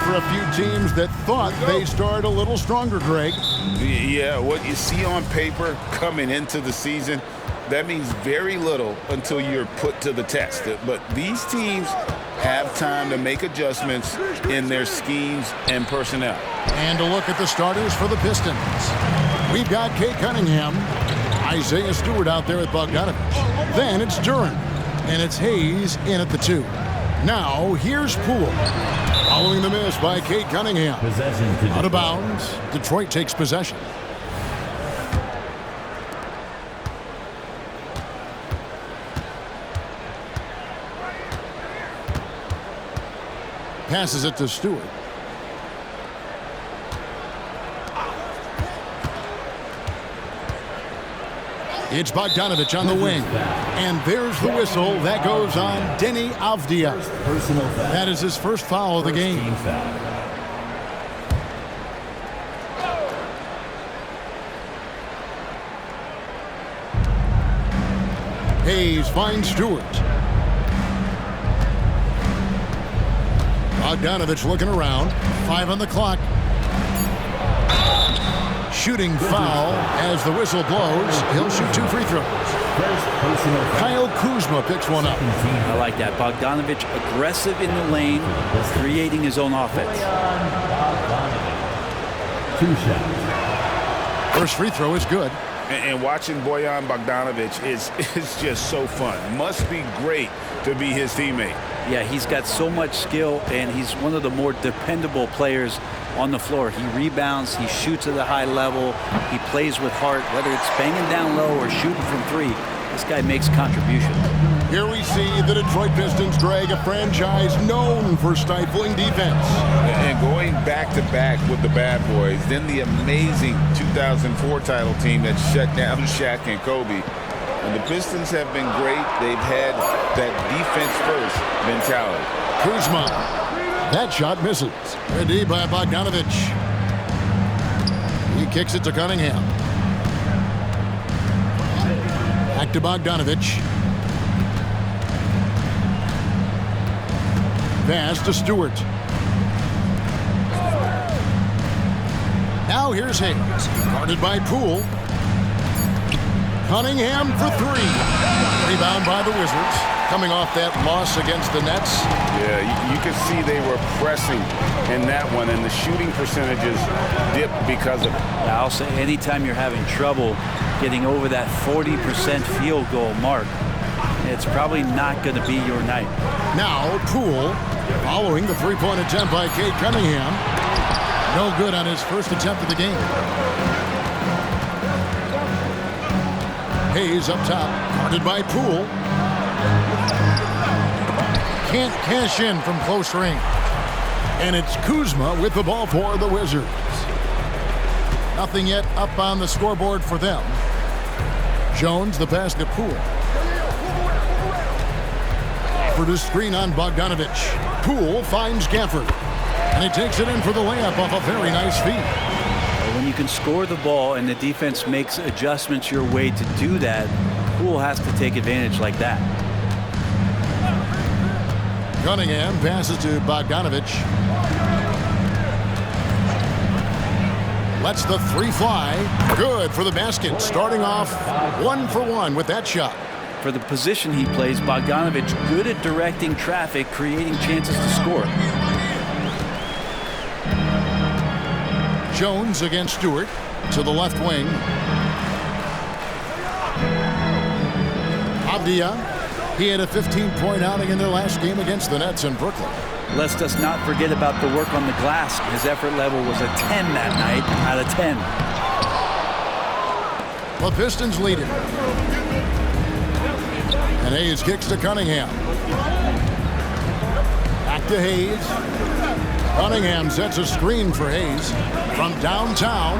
for a few teams that thought they started a little stronger, Greg. Yeah, what you see on paper coming into the season, that means very little until you're put to the test. But these teams have time to make adjustments in their schemes and personnel. And a look at the starters for the Pistons. We've got Kate Cunningham, Isaiah Stewart out there with Bogdanovich. Then it's Duren, and it's Hayes in at the 2. Now here's Poole. Following the miss by Kate Cunningham. Out of bounds. Detroit takes possession. Passes it to Stewart. It's Bogdanovich on the wing. And there's the whistle. That goes on Deni Avdija. That is his first foul of the game. Hayes finds Stewart. Bogdanovich looking around. 5 on the clock. Shooting foul as the whistle blows. He'll shoot 2 free throws. Kyle Kuzma picks one up. I like that. Bogdanovich aggressive in the lane, creating his own offense. 2 shots. First free throw is good. And watching Bojan Bogdanovich is just so fun. Must be great to be his teammate. Yeah, he's got so much skill, and he's one of the more dependable players on the floor. He rebounds, he shoots at a high level, he plays with heart, whether it's banging down low or shooting from 3. This guy makes contribution. Here we see the Detroit Pistons, Greg, a franchise known for stifling defense. And going back-to-back with the bad boys, then the amazing 2004 title team that shut down Shaq and Kobe. And the Pistons have been great. They've had that defense-first mentality. Kuzma. That shot misses. Ready by Bogdanovich. He kicks it to Cunningham. Back to Bogdanovich. Pass to Stewart. Now here's Hayes. Guarded by Poole. Cunningham for 3. Rebound by the Wizards. Coming off that loss against the Nets. Yeah, you could see they were pressing in that one, and the shooting percentages dipped because of it. I'll say anytime you're having trouble getting over that 40% field goal mark, it's probably not going to be your night. Now Poole, following the 3-point attempt by Kate Cunningham. No good on his first attempt of the game. Hayes up top, guarded by Poole. Can't cash in from close range. And it's Kuzma with the ball for the Wizards. Nothing yet up on the scoreboard for them. Jones, the pass to Poole. For the screen on Bogdanovich. Poole finds Gafford. And he takes it in for the layup off a very nice feed. When you can score the ball and the defense makes adjustments your way to do that, Poole has to take advantage like that. Cunningham passes to Bogdanovich. Lets the 3 fly. Good for the basket. Starting off 1 for 1 with that shot. For the position he plays, Bogdanovich good at directing traffic, creating chances to score. Jones against Stewart to the left wing. Avdija, he had a 15-point outing in their last game against the Nets in Brooklyn. Let's just not forget about the work on the glass. His effort level was a 10 that night out of 10. The Pistons lead it. And Hayes kicks to Cunningham. Back to Hayes. Cunningham sets a screen for Hayes. From downtown,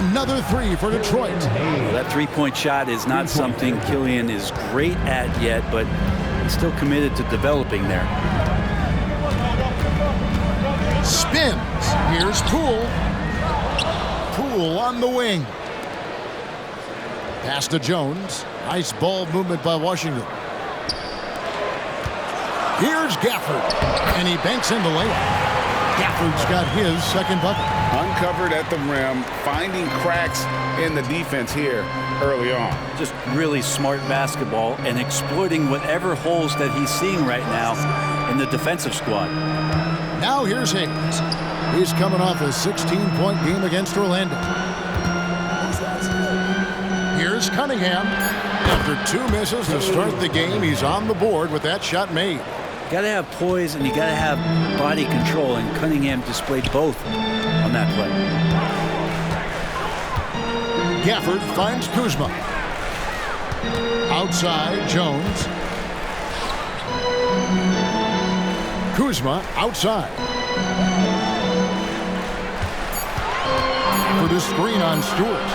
another 3 for Detroit. Well, that 3-point shot is not something Killian is great at yet, but he's still committed to developing there. Spins. Here's Poole. Poole on the wing. Pass to Jones. Nice ball movement by Washington. Here's Gafford. And he banks in the layup. Gafford's got his second bucket. Uncovered at the rim, finding cracks in the defense here early on. Just really smart basketball and exploiting whatever holes that he's seeing right now in the defensive squad. Now here's Hayes. He's coming off a 16-point game against Orlando. Here's Cunningham. After 2 misses to start the game, he's on the board with that shot made. You got to have poise and you got to have body control, and Cunningham displayed both on that play. Gafford finds Kuzma. Outside, Jones. Kuzma outside. For the screen on Stewart.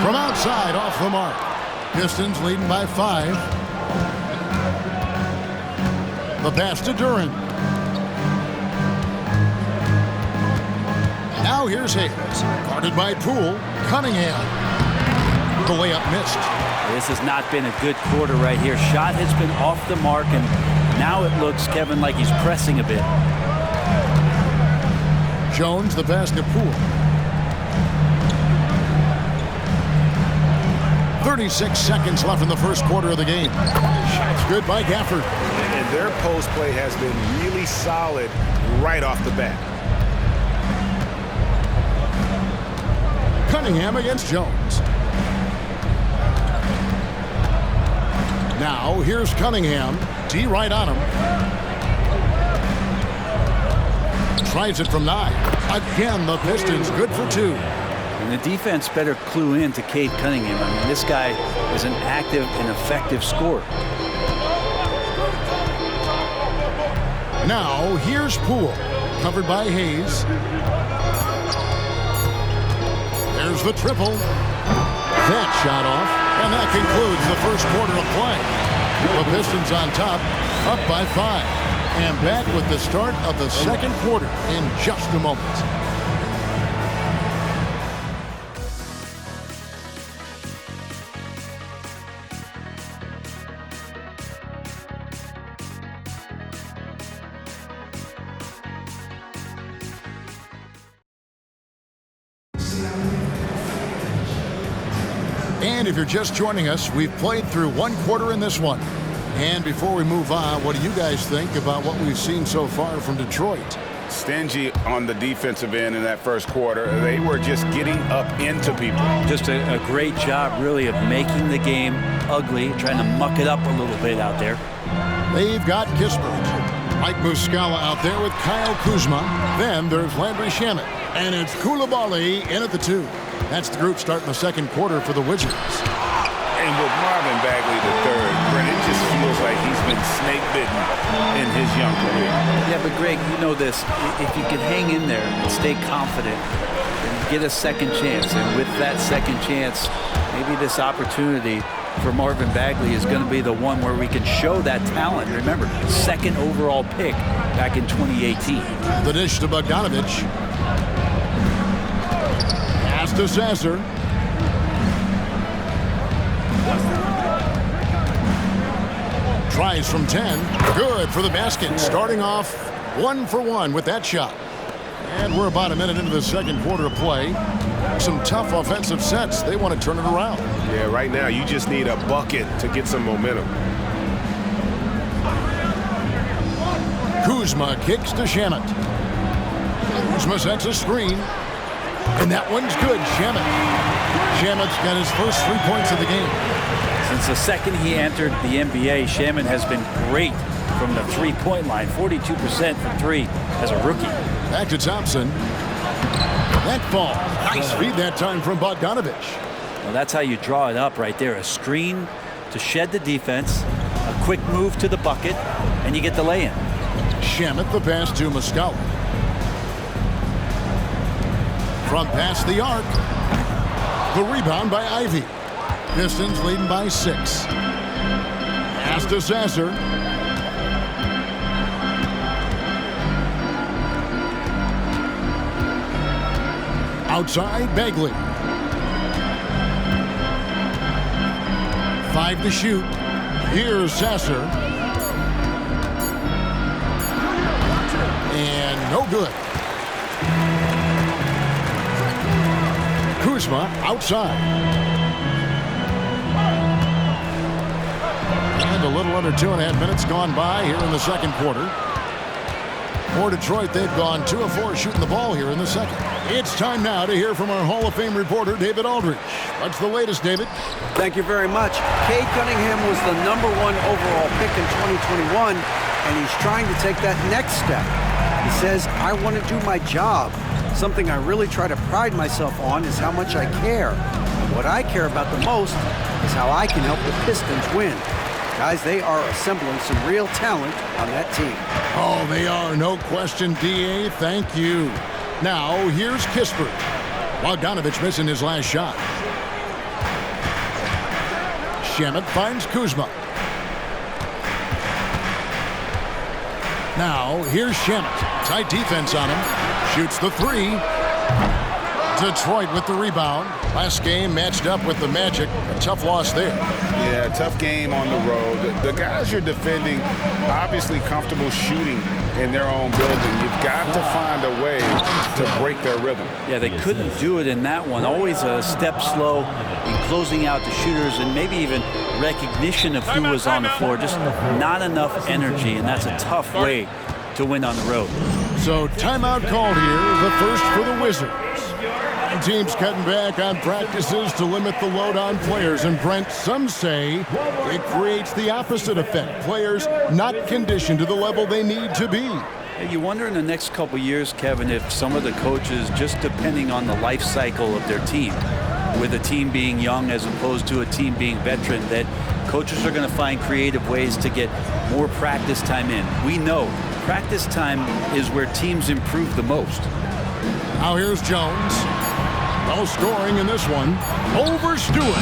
From outside, off the mark. Pistons leading by 5. The pass to Duran. Now here's Hayes. Guarded by Poole. Cunningham. The layup missed. This has not been a good quarter right here. Shot has been off the mark, and now it looks, Kevin, like he's pressing a bit. Jones, the pass to Poole. 36 seconds left in the first quarter of the game. Shots good by Gafford. And their post play has been really solid right off the bat. Cunningham against Jones. Now here's Cunningham. D right on him. Tries it from 9. Again, the Pistons good for 2. And the defense better clue in to Cade Cunningham. I mean, this guy is an active and effective scorer. Now here's Poole. Covered by Hayes. There's the triple. That shot off. And that concludes the first quarter of play. The Pistons on top, up by 5. And back with the start of the second quarter in just a moment. And if you're just joining us, we've played through 1 quarter in this one. And before we move on, what do you guys think about what we've seen so far from Detroit? Stingy on the defensive end in that first quarter. They were just getting up into people. Just a great job, really, of making the game ugly, trying to muck it up a little bit out there. They've got Kispert. Mike Muscala out there with Kyle Kuzma. Then there's Landry Shamet. And it's Coulibaly in at the 2. That's the group starting the second quarter for the Wizards. And with Marvin Bagley III, Brent, it just feels like he's been snake bitten in his young career. Yeah, but Greg, you know this. If you can hang in there and stay confident and get a second chance, and with that second chance, maybe this opportunity for Marvin Bagley is going to be the one where we can show that talent. Remember, second overall pick back in 2018. The dish to Bogdanovich. Pass to Sasser. Tries from 10. Good for the basket. Starting off 1 for 1 with that shot. And we're about a minute into the second quarter of play. Some tough offensive sets. They want to turn it around. Yeah, right now you just need a bucket to get some momentum. Kuzma kicks to Shamet. Kuzma sets a screen. And that one's good. Shamet's got his first 3 points of the game. Since the second he entered the NBA, Shamet has been great from the three-point line. 42% from 3 as a rookie. Back to Thompson. That ball. Nice feed that time from Bogdanovich. Well, that's how you draw it up right there. A screen to shed the defense, a quick move to the bucket, and you get the lay-in. Shamet the pass to Muscala. From past the arc. The rebound by Ivy. Pistons leading by 6. Pass to Sasser. Outside, Bagley. 5 to shoot. Here's Sasser. And no good. Kuzma outside. And a little under 2.5 minutes gone by here in the second quarter. For Detroit, they've gone 2 of 4 shooting the ball here in the second. It's time now to hear from our Hall of Fame reporter, David Aldridge. What's the latest, David? Thank you very much. Cade Cunningham was the #1 overall pick in 2021, and he's trying to take that next step. He says, I want to do my job. Something I really try to pride myself on is how much I care. And what I care about the most is how I can help the Pistons win. Guys, they are assembling some real talent on that team. Oh, they are. No question, D.A. Thank you. Now, here's Kispert. Bogdanovich missing his last shot. Shamet finds Kuzma. Now, here's Shamet. Tight defense on him. Shoots the 3. Detroit with the rebound. Last game matched up with the Magic. A tough loss there. Yeah, tough game on the road. The guys you're defending obviously comfortable shooting in their own building. You've got to find a way to break their rhythm. Yeah, they couldn't do it in that one. Always a step slow in closing out the shooters and maybe even recognition of who was on the floor. Just not enough energy, and that's a tough way to win on the road. So timeout called here, the first for the Wizards. Teams cutting back on practices to limit the load on players. And Brent, some say it creates the opposite effect. Players not conditioned to the level they need to be. You wonder in the next couple years, Kevin, if some of the coaches, just depending on the life cycle of their team, with a team being young as opposed to a team being veteran, that coaches are going to find creative ways to get more practice time in. We know practice time is where teams improve the most. Now here's Jones. No scoring in this one. Over Stewart.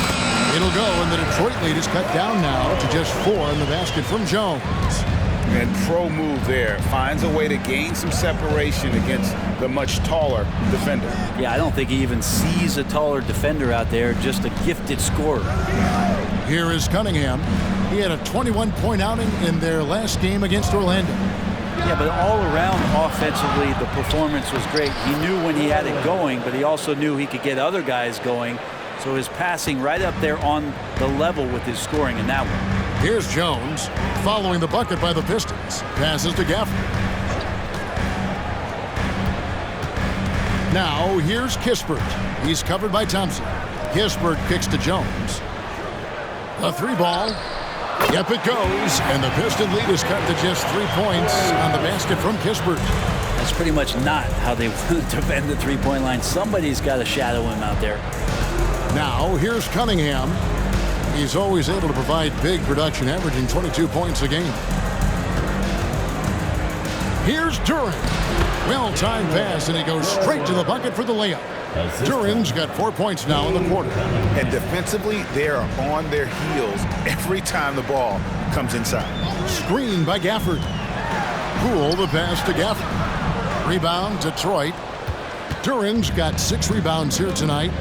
It'll go, and the Detroit lead is cut down now to just 4 in the basket from Jones. And pro move there. Finds a way to gain some separation against the much taller defender. Yeah, I don't think he even sees a taller defender out there, just a gifted scorer. Here is Cunningham. He had a 21-point outing in their last game against Orlando. Yeah, but all around offensively, the performance was great. He knew when he had it going, but he also knew he could get other guys going. So his passing right up there on the level with his scoring in that one. Here's Jones following the bucket by the Pistons. Passes to Gafford. Now here's Kispert. He's covered by Thompson. Kispert kicks to Jones. The 3-ball. Yep, it goes, and the Piston lead is cut to just 3 points on the basket from Kispert. That's pretty much not how they want to defend the 3-point line. Somebody's got to shadow him out there. Now, here's Cunningham. He's always able to provide big production, averaging 22 points a game. Here's Duran. Well-timed pass, and he goes straight to the bucket for the layup. Duran's got 4 points now in the quarter. And defensively, they are on their heels every time the ball comes inside. Screen by Gafford. Poole the pass to Gafford. Rebound, Detroit. Duran's got 6 rebounds here tonight.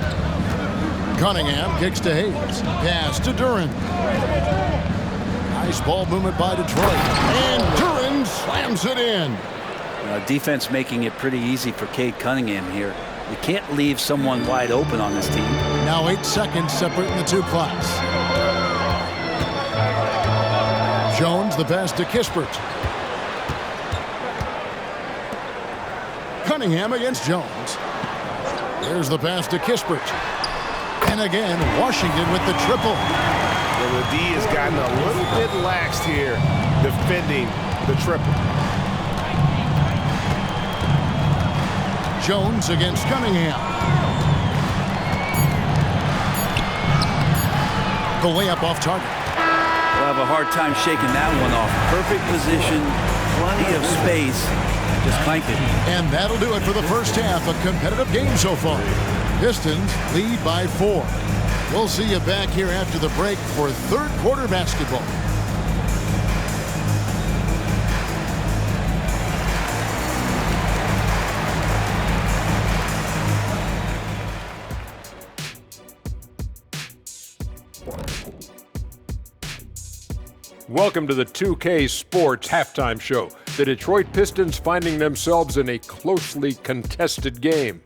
Cunningham kicks to Hayes. Pass to Duran. Nice ball movement by Detroit. And Duran slams it in. Defense making it pretty easy for Cade Cunningham here. You can't leave someone wide open on this team. Now 8 seconds separating the two clocks. Jones the pass to Kispert. Cunningham against Jones. There's the pass to Kispert. And again, Washington with the triple. Well, the D has gotten a little bit laxed here defending the triple. Jones against Cunningham. The layup off target. We'll have a hard time shaking that one off. Perfect position, plenty of space. Just clanked it. And that'll do it for the first half. A competitive game so far. Pistons lead by 4. We'll see you back here after the break for third quarter basketball. Welcome to the 2K Sports Halftime Show. The Detroit Pistons finding themselves in a closely contested game.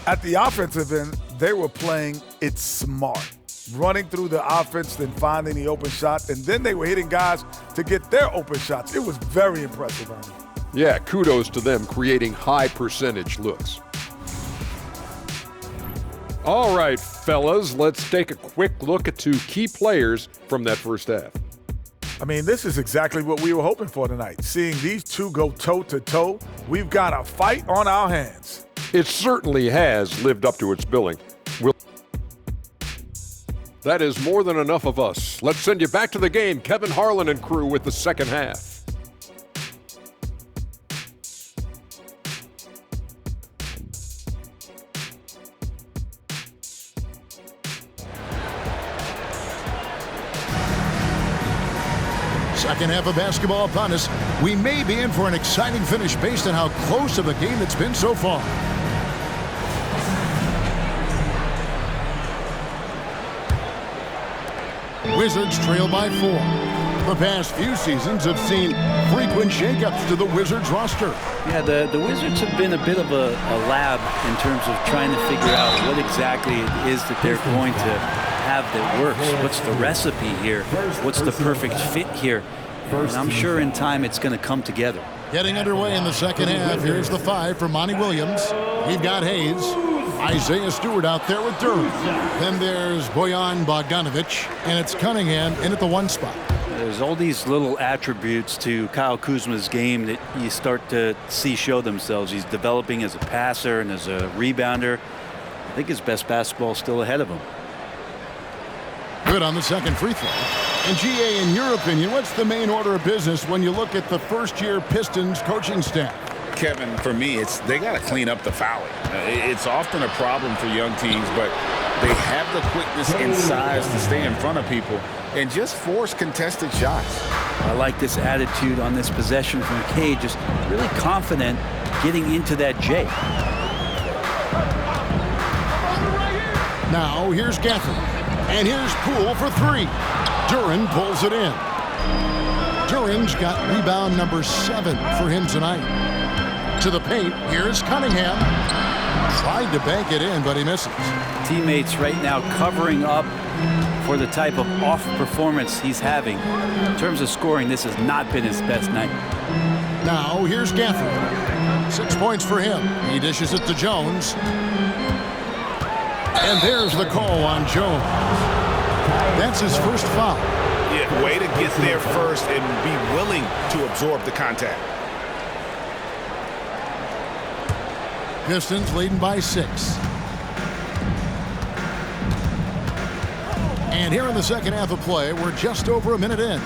At the offensive end, they were playing it smart. Running through the offense, then finding the open shot, and then they were hitting guys to get their open shots. It was very impressive, Ernie. Yeah, kudos to them creating high percentage looks. All right, fellas, let's take a quick look at 2 key players from that first half. I mean, this is exactly what we were hoping for tonight. Seeing these two go toe-to-toe, we've got a fight on our hands. It certainly has lived up to its billing. That is more than enough of us. Let's send you back to the game, Kevin Harlan and crew with the second half. Second half of basketball upon us. We may be in for an exciting finish based on how close of a game it's been so far. Wizards trail by 4. The past few seasons have seen frequent shakeups to the Wizards roster. Yeah, the Wizards have been a bit of a lab in terms of trying to figure out what exactly it is that they're going to have that works. What's the recipe here? What's the perfect fit here? And I'm sure in time it's going to come together. Getting underway in the second half. Here's the 5 for Monty Williams. We've got Hayes. Isaiah Stewart out there with Durham. Then there's Bojan Bogdanovic, and it's Cunningham in at the 1 spot. There's all these little attributes to Kyle Kuzma's game that you start to see show themselves. He's developing as a passer and as a rebounder. I think his best basketball is still ahead of him. Good on the second free throw. And GA, in your opinion, what's the main order of business when you look at the first-year Pistons coaching staff? Kevin, for me, they got to clean up the fouling. It's often a problem for young teams, but they have the quickness and size to stay in front of people and just force contested shots. I like this attitude on this possession from Cade, just really confident getting into that J. Now here's Gafford, and here's Poole for 3. Duran pulls it in. Duran's got rebound number 7 for him tonight. To the paint, here's Cunningham. Tried to bank it in, but he misses. Teammates right now covering up for the type of off performance he's having. In terms of scoring, this has not been his best night. Now here's Gafford. 6 points for him. He dishes it to Jones. And there's the call on Jones. That's his first foul. Yeah, way to get there first and be willing to absorb the contact. Pistons leading by 6. And here in the second half of play, we're just over a minute in.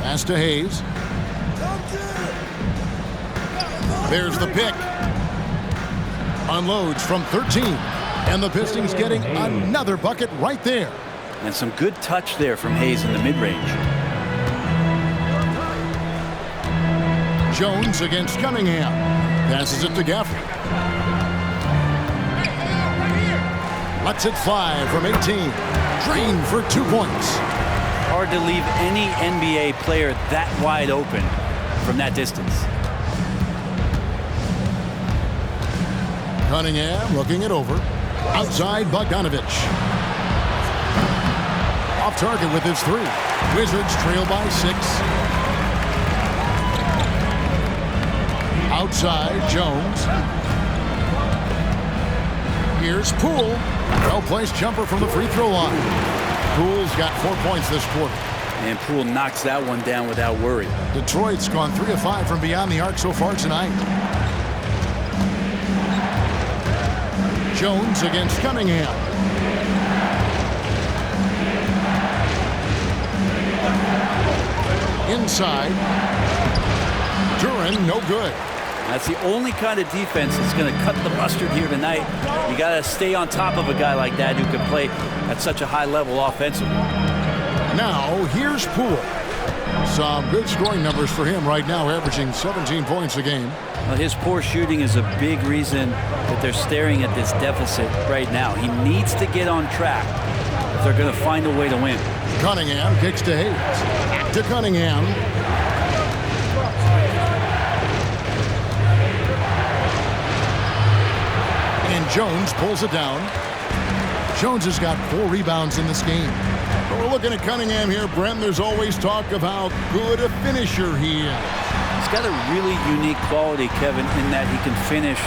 Pass to Hayes. There's the pick. Unloads from 13. And the Pistons getting another bucket right there. And some good touch there from Hayes in the mid-range. Jones against Cunningham. Passes it to Gafford. Lets it fly from 18. Drained for 2 points. Hard to leave any NBA player that wide open from that distance. Cunningham looking it over. Outside Bogdanovic. Off target with his 3. Wizards trail by 6. Outside, Jones. Here's Poole. Well-placed jumper from the free throw line. Poole's got 4 points this quarter. And Poole knocks that one down without worry. Detroit's gone 3 of 5 from beyond the arc so far tonight. Jones against Cunningham. Inside. Duran, no good. That's the only kind of defense that's going to cut the mustard here tonight. You got to stay on top of a guy like that who can play at such a high level offensively. Now, here's Poole. Some good scoring numbers for him right now, averaging 17 points a game. Well, his poor shooting is a big reason that they're staring at this deficit right now. He needs to get on track if they're going to find a way to win. Cunningham kicks to Hayes. Back to Cunningham. Jones pulls it down. Jones has got 4 rebounds in this game. But we're looking at Cunningham here, Brent. There's always talk of how good a finisher he is. He's got a really unique quality, Kevin, in that he can finish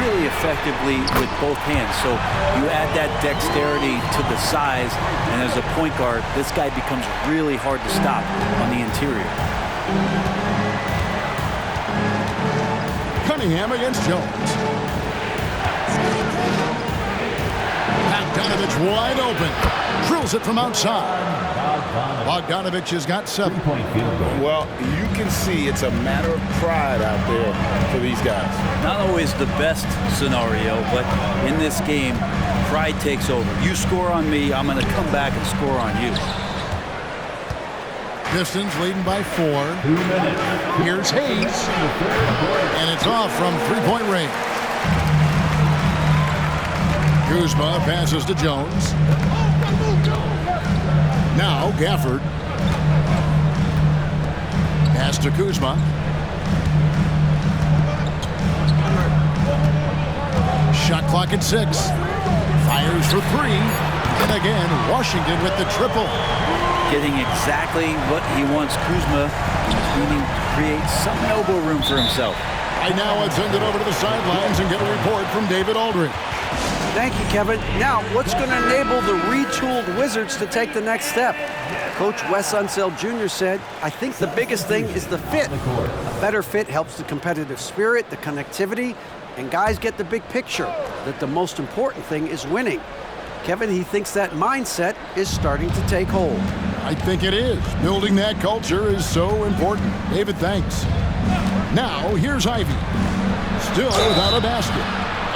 really effectively with both hands. So you add that dexterity to the size, and as a point guard, this guy becomes really hard to stop on the interior. Cunningham against Jones. Bogdanovich wide open. Drills it from outside. Bogdanovich has got 7. Well, you can see it's a matter of pride out there for these guys. Not always the best scenario, but in this game, pride takes over. You score on me, I'm going to come back and score on you. Pistons leading by 4. Here's Hayes. And it's off from 3-point range. Kuzma passes to Jones. Now Gafford. Pass to Kuzma. Shot clock at 6. Fires for 3. And again, Washington with the triple. Getting exactly what he wants. Kuzma, meaning create some elbow room for himself. I now would send it over to the sidelines and get a report from David Aldridge. Thank you, Kevin. Now, what's going to enable the retooled Wizards to take the next step? Coach Wes Unseld Jr. said, I think the biggest thing is the fit. A better fit helps the competitive spirit, the connectivity, and guys get the big picture that the most important thing is winning. Kevin, he thinks that mindset is starting to take hold. I think it is. Building that culture is so important. David, thanks. Now, here's Ivy. Still without a basket.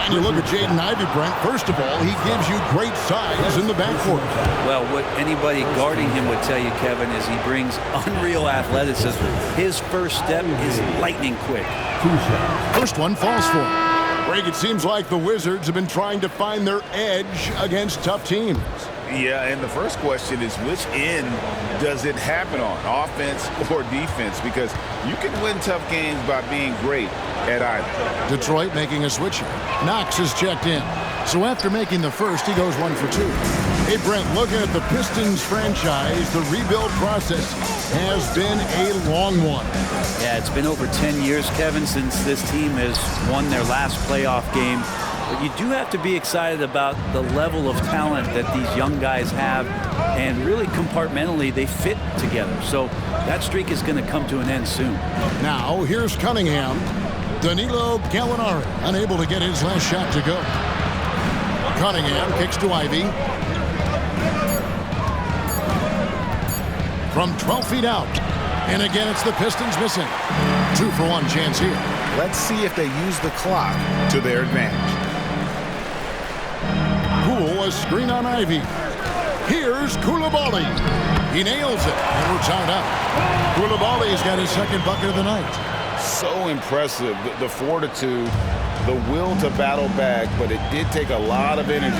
And you look at Jaden Ivey, Brent. First of all, he gives you great size in the backcourt. Well, what anybody guarding him would tell you, Kevin, is he brings unreal athleticism. His first step is lightning quick. First one falls for him. Greg, it seems like the Wizards have been trying to find their edge against tough teams. Yeah, and the first question is which end does it happen on, offense or defense? Because you can win tough games by being great at either. Detroit making a switch. Knox is checked in. So after making the first, he goes 1 for 2. Hey, Brent, looking at the Pistons franchise, the rebuild process has been a long one. Yeah, it's been over 10 years, Kevin, since this team has won their last playoff game. But you do have to be excited about the level of talent that these young guys have, and really compartmentally they fit together. So that streak is going to come to an end soon. Now here's Cunningham. Danilo Gallinari unable to get his last shot to go. Cunningham kicks to Ivy. From 12 feet out. And again, it's the Pistons missing. 2 for 1 chance here. Let's see if they use the clock to their advantage. Poole, a screen on Ivy. Here's Koulibaly. He nails it, and we're tied up. Koulibaly's got his second bucket of the night. So impressive, the fortitude, the will to battle back, but it did take a lot of energy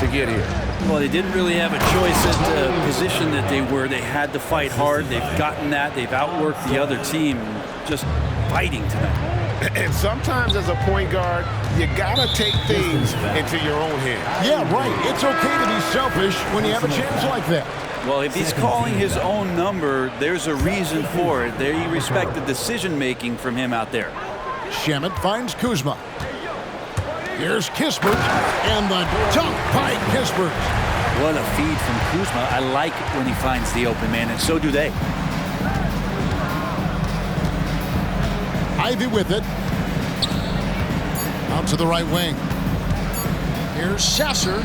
to get here. Well, they didn't really have a choice at the position that they were. They had to fight hard. They've gotten that. They've outworked the other team, just fighting tonight. And sometimes as a point guard, you gotta take things into your own hands. Yeah, right. It's okay to be selfish when you have a chance like that. Well, if he's calling his own number, there's a reason for it. They respect the decision-making from him out there. Shamet finds Kuzma. Here's Kispert, and the dunk by Kispert. What a feed from Kuzma. I like it when he finds the open man, and so do they. Ivy with it. Out to the right wing. Here's Sasser.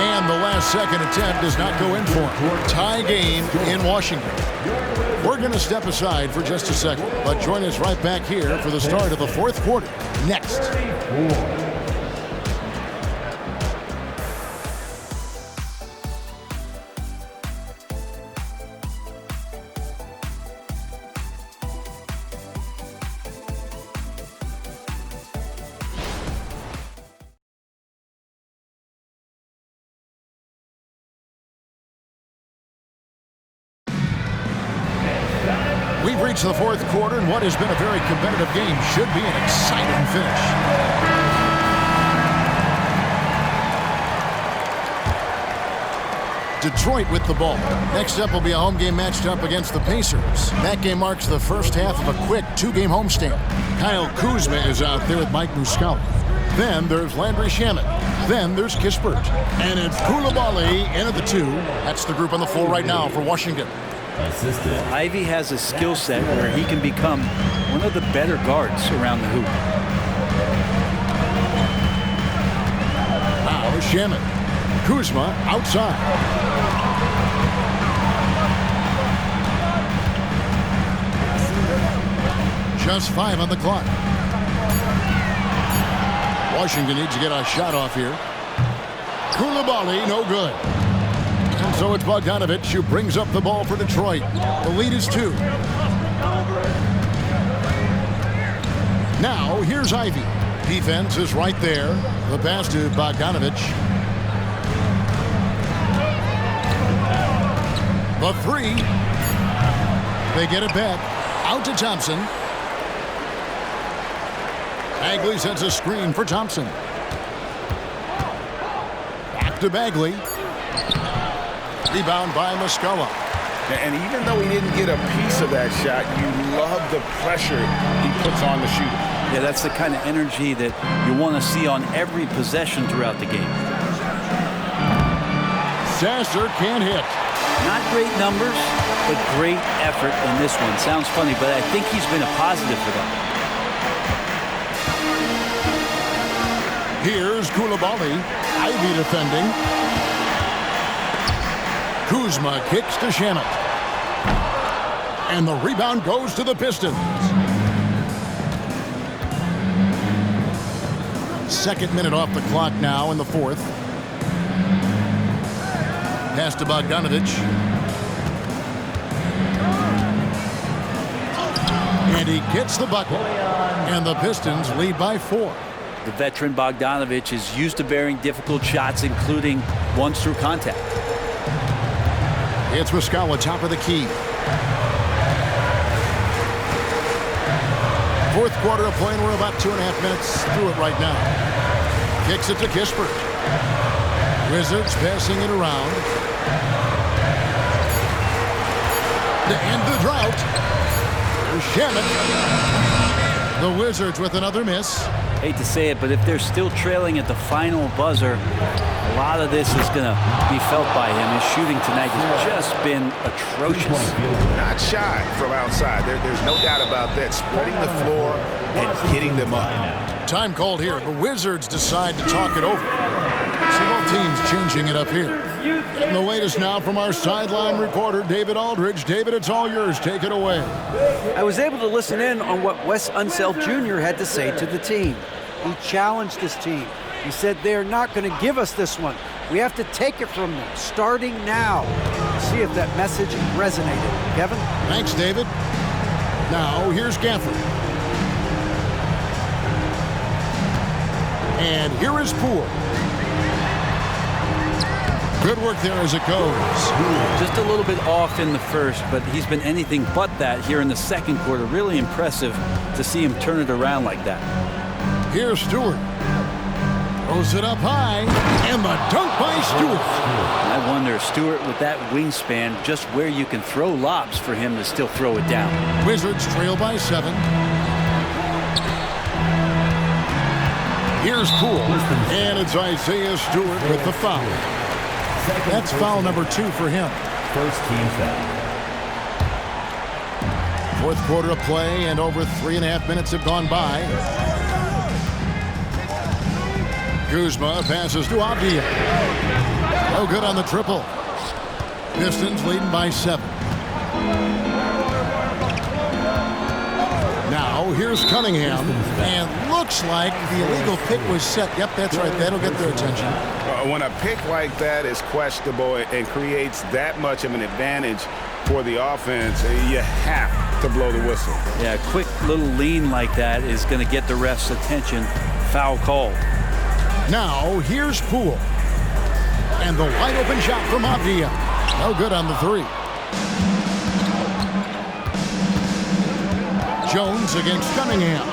And the last second attempt does not go in for him. Tie game in Washington. We're going to step aside for just a second, but join us right back here for the start of the fourth quarter. Next. We've reached the fourth quarter, and what has been a very competitive game should be an exciting finish. Detroit with the ball. Next up will be a home game matched up against the Pacers. That game marks the first half of a quick 2-game homestand. Kyle Kuzma is out there with Mike Muscala. Then there's Landry Shamet. Then there's Kispert. And it's Koulibaly in at the 2. That's the group on the floor right now for Washington. Ivy has a skill set where he can become one of the better guards around the hoop. Now Shamet. Kuzma outside. Just 5 on the clock. Washington needs to get a shot off here. Koulibaly, no good. And so it's Bogdanovich who brings up the ball for Detroit. The lead is 2. Now, here's Ivy. Defense is right there. The pass to Bogdanovich. The 3. They get it back. Out to Thompson. Bagley sends a screen for Thompson. Back to Bagley. Rebound by Muscala. And even though he didn't get a piece of that shot, you love the pressure he puts on the shooter. Yeah, that's the kind of energy that you want to see on every possession throughout the game. Sasser can't hit. Not great numbers, but great effort in this one. Sounds funny, but I think he's been a positive for them. Here's Koulibaly. Ivy defending. Kuzma kicks to Shamet. And the rebound goes to the Pistons. Second minute off the clock now in the 4th. Pass to Bogdanovich. And he gets the bucket. And the Pistons lead by 4. The veteran Bogdanovich is used to bearing difficult shots, including ones through contact. It's Muscala, top of the key. 4th quarter of play, and we're about 2.5 minutes through it right now. Kicks it to Kispert. Wizards passing it around. To end the drought. There's Shamet. The Wizards with another miss. Hate to say it, but if they're still trailing at the final buzzer, a lot of this is going to be felt by him. His shooting tonight has just been atrocious. Not shy from outside. There's no doubt about that. Spreading the floor and hitting them up. Time called here. The Wizards decide to talk it over. So both teams changing it up here. And the latest now from our sideline reporter, David Aldridge. David, it's all yours. Take it away. I was able to listen in on what Wes Unseld Jr. had to say to the team. He challenged this team. He said they're not going to give us this one. We have to take it from them, starting now. See if that message resonated. Kevin? Thanks, David. Now, here's Gafford. And here is Poole. Good work there as it goes. Just a little bit off in the first, but he's been anything but that here in the second quarter. Really impressive to see him turn it around like that. Here's Stewart. Throws it up high, and the dunk by Stewart. I wonder, Stewart, with that wingspan, just where you can throw lobs for him to still throw it down. Wizards trail by 7. Here's Poole, and it's Isaiah Stewart with the foul. That's foul number 2 for him. First team foul. 4th quarter of play, and over 3.5 minutes have gone by. Kuzma passes to Avdia. No good on the triple. Pistons leading by 7. Now, here's Cunningham, and looks like the illegal pick was set. Yep, that's right. That'll get their attention. When a pick like that is questionable and creates that much of an advantage for the offense, you have to blow the whistle. Yeah, a quick little lean like that is going to get the ref's attention. Foul call. Now, here's Poole. And the wide open shot from Avdia. No good on the 3. Jones against Cunningham.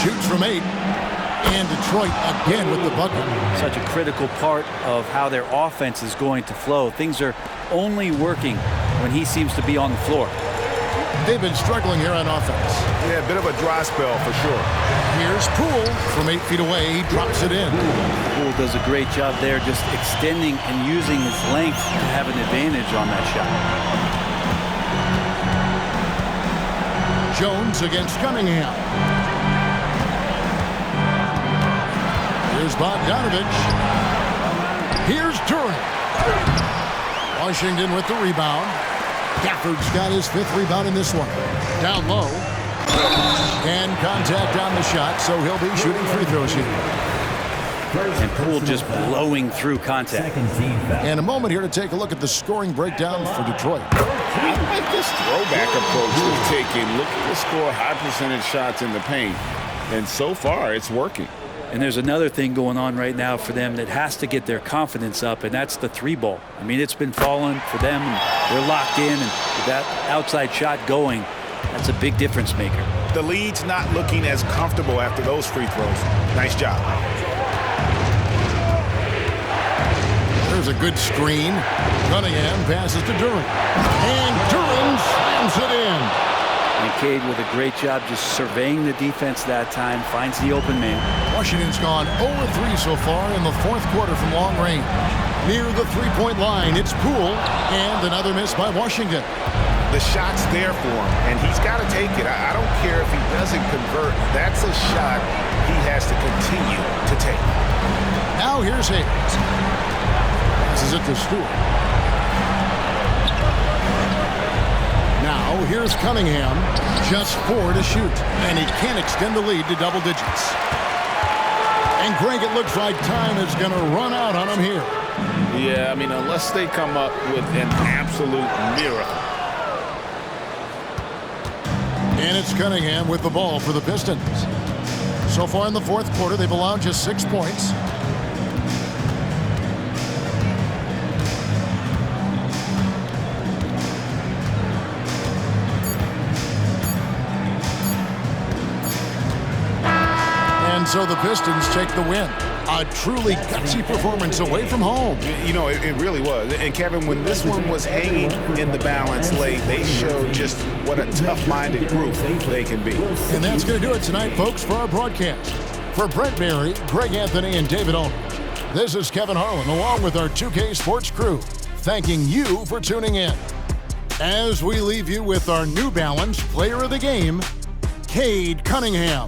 Shoots from 8. And Detroit again with the bucket. Such a critical part of how their offense is going to flow. Things are only working when he seems to be on the floor. They've been struggling here on offense. Yeah, a bit of a dry spell for sure. Here's Poole from 8 feet away. He drops it in. Poole does a great job there, just extending and using his length to have an advantage on that shot. Jones against Cunningham. Here's Bogdanovich. Here's Durant. Washington with the rebound. Gafford's got his 5th rebound in this one. Down low. And contact on the shot, so he'll be shooting free throws here. And Poole just blowing through contact. And a moment here to take a look at the scoring breakdown for Detroit. I like this throwback approach they're taking. Looking to score high percentage shots in the paint. And so far, it's working. And there's another thing going on right now for them that has to get their confidence up, and that's the 3-ball. I mean, it's been falling for them, and they're locked in, and with that outside shot going, that's a big difference maker. The lead's not looking as comfortable after those free throws. Nice job. There's a good screen. Cunningham passes to Durant. And Durant slams it in. And Cade with a great job just surveying the defense that time, finds the open man. Washington's gone 0-3 so far in the 4th quarter from long range. Near the 3-point line, it's Poole, and another miss by Washington. The shot's there for him, and he's got to take it. I don't care if he doesn't convert. That's a shot he has to continue to take. Now here's Hayes. Passes it to Stewart. Now here's Cunningham, just 4 to shoot, and he can't extend the lead to double digits. And Greg, it looks like time is going to run out on him here. Yeah, I mean, unless they come up with an absolute miracle. And it's Cunningham with the ball for the Pistons. So far in the 4th quarter, they've allowed just 6 points. And so the Pistons take the win. A truly gutsy performance away from home. You know, it really was. And Kevin, when this one was hanging in the balance late, they showed just what a tough-minded group they can be. And that's going to do it tonight, folks, for our broadcast. For Brent Berry, Greg Anthony, and David Aldridge, this is Kevin Harlan, along with our 2K Sports crew, thanking you for tuning in. As we leave you with our New Balance Player of the Game, Cade Cunningham.